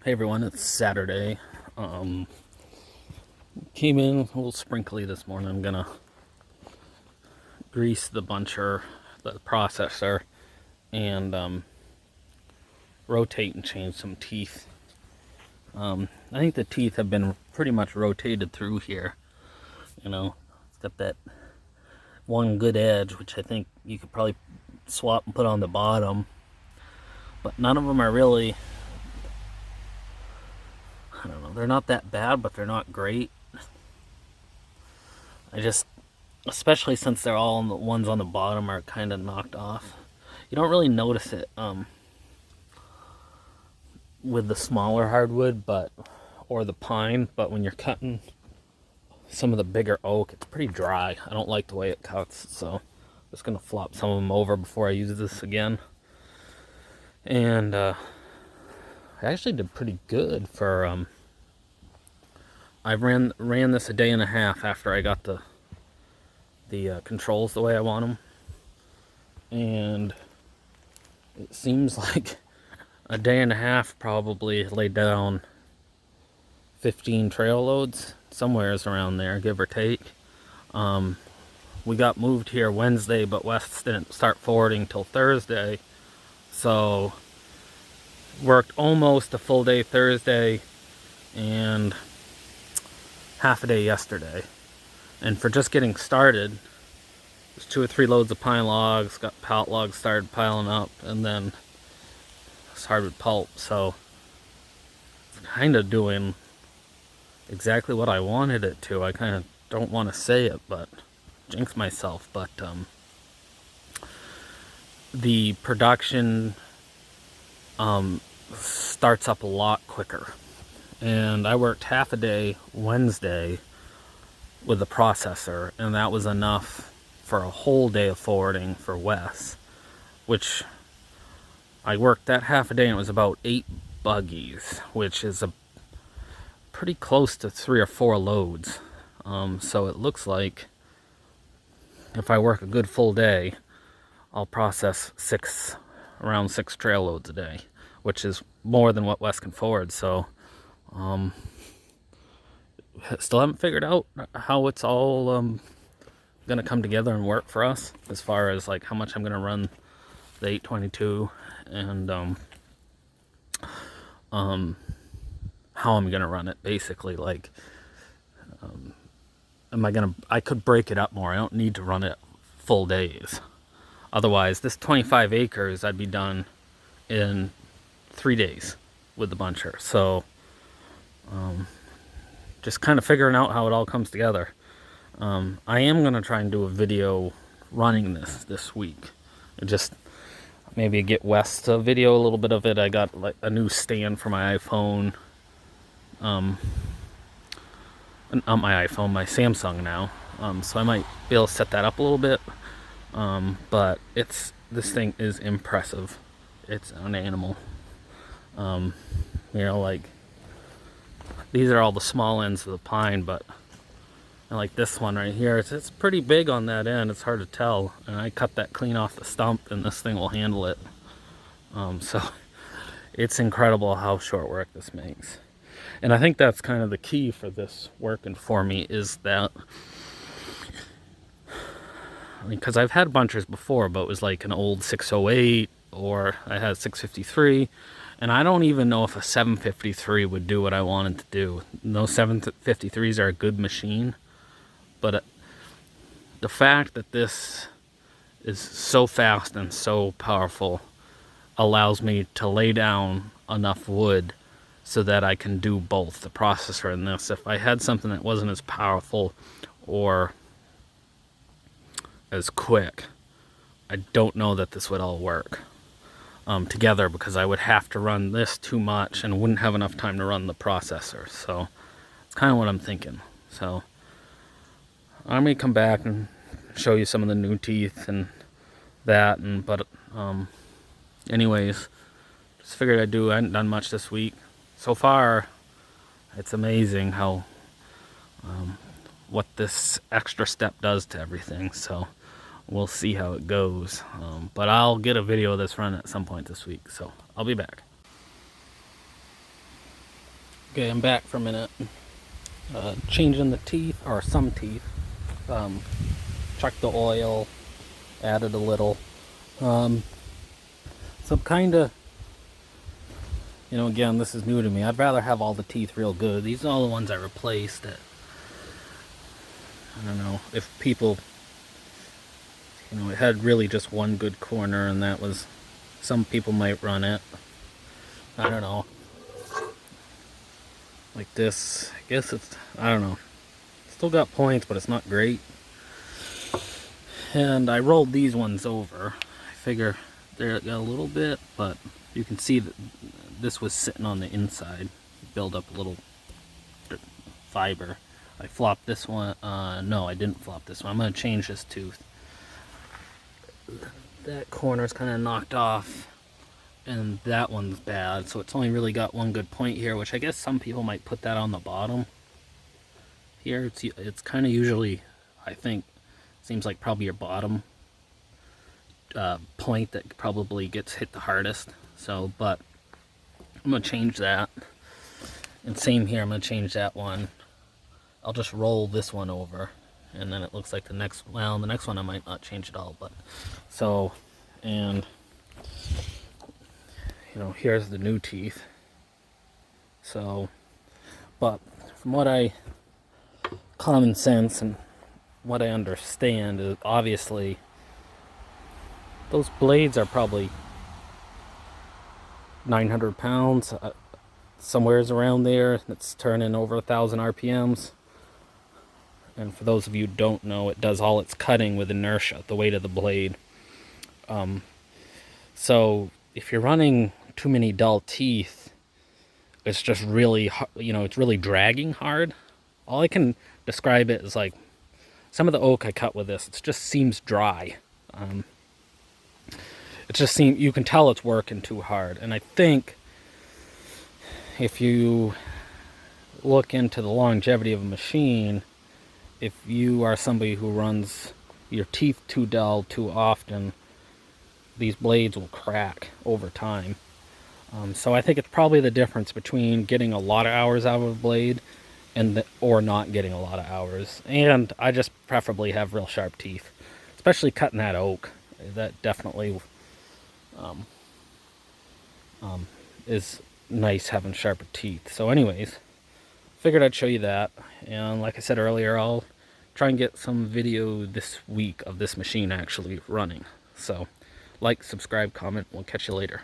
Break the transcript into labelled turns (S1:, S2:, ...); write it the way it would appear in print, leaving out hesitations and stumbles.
S1: Hey everyone, it's Saturday. Came in a little sprinkly this morning. I'm gonna grease the buncher, the processor, and rotate and change some teeth. I think the teeth have been pretty much rotated through here, except that one good edge, which I think you could probably swap and put on the bottom. But none of them are really, I don't know, they're not that bad, but they're not great. Especially since they're all the ones on the bottom are kind of knocked off. You don't really notice it with the smaller hardwood, or the pine, but when you're cutting some of the bigger oak, it's pretty dry. I don't like the way it cuts, so I'm just gonna flop some of them over before I use this again. And I actually did pretty good for. I ran this a day and a half after I got the controls the way I want them, and it seems like a day and a half probably laid down 15 trail loads, somewheres around there, give or take. We got moved here Wednesday, but Wes didn't start forwarding till Thursday, so worked almost a full day Thursday and half a day yesterday. And for just getting started, there's 2 or 3 loads of pine logs, got pallet logs started piling up, and then hardwood pulp. So it's kind of doing exactly what I wanted it to. I kind of don't want to say it, but jinx myself. But the production starts up a lot quicker. And I worked half a day Wednesday with the processor, and that was enough for a whole day of forwarding for Wes, which I worked that half a day, and it was about 8 buggies, which is a pretty close to 3 or 4 loads. So it looks like if I work a good full day, I'll process around 6 trail loads a day, which is more than what Wes can forward. So still haven't figured out how it's all gonna come together and work for us, as far as like how much I'm gonna run the 822 and how I'm gonna run it, basically. Like I could break it up more. I don't need to run it full days. Otherwise, this 25 acres I'd be done in 3 days with the buncher. So just kind of figuring out how it all comes together. I am gonna try and do a video running this week. Just maybe get Wes to video a little bit of it. I got like a new stand for my iPhone. Not my iPhone, my Samsung now. So I might be able to set that up a little bit. But this thing is impressive. It's an animal. Like these are all the small ends of the pine, but like this one right here, it's pretty big on that end. It's hard to tell, and I cut that clean off the stump, and this thing will handle it. So it's incredible how short work this makes. And I think that's kind of the key for this working for me, is that, because I've had bunchers before, but it was like an old 608, or I had 653, and I don't even know if a 753 would do what I wanted to do. Those 753s are a good machine, but the fact that this is so fast and so powerful allows me to lay down enough wood so that I can do both, the processor and this. If I had something that wasn't as powerful or as quick, I don't know that this would all work together, because I would have to run this too much and wouldn't have enough time to run the processor. So it's kind of what I'm thinking. So I may come back and show you some of the new teeth and that, but anyways, just figured I hadn't done much this week. So far, it's amazing how what this extra step does to everything. So we'll see how it goes. But I'll get a video of this run at some point this week, so I'll be back. Okay, I'm back for a minute. Changing the teeth, or some teeth. Checked the oil, added a little. So kind of, again, this is new to me. I'd rather have all the teeth real good. These are all the ones I replaced. That, I don't know, if people, it had really just one good corner, and that was, some people might run it. I don't know. Like this, I guess it's, I don't know. Still got points, but it's not great. And I rolled these ones over. I figure they got a little bit, but you can see that this was sitting on the inside. Build up a little fiber. I flopped this one. No, I didn't flop this one. I'm going to change this tooth. That corner's kind of knocked off, and that one's bad, so it's only really got one good point here, which I guess some people might put that on the bottom. Here, it's kind of usually, I think, seems like probably your bottom point that probably gets hit the hardest. So, but I'm going to change that. And same here, I'm going to change that one. I'll just roll this one over, and then it looks like the next one I might not change at all, but so, and here's the new teeth. So, but from what common sense and what I understand is, obviously those blades are probably 900 pounds, somewhere's around there. It's turning over 1,000 RPMs. And for those of you who don't know, it does all its cutting with inertia, the weight of the blade. So if you're running too many dull teeth, it's just really, it's really dragging hard. All I can describe it as like some of the oak I cut with this, it just seems dry. It just seems, you can tell it's working too hard. And I think if you look into the longevity of a machine, if you are somebody who runs your teeth too dull too often, these blades will crack over time. So I think it's probably the difference between getting a lot of hours out of a blade or not getting a lot of hours. And I just preferably have real sharp teeth, especially cutting that oak. That definitely is nice, having sharper teeth. So anyways, figured I'd show you that. And like I said earlier, I'll try and get some video this week of this machine actually running. So like, subscribe, comment. We'll catch you later.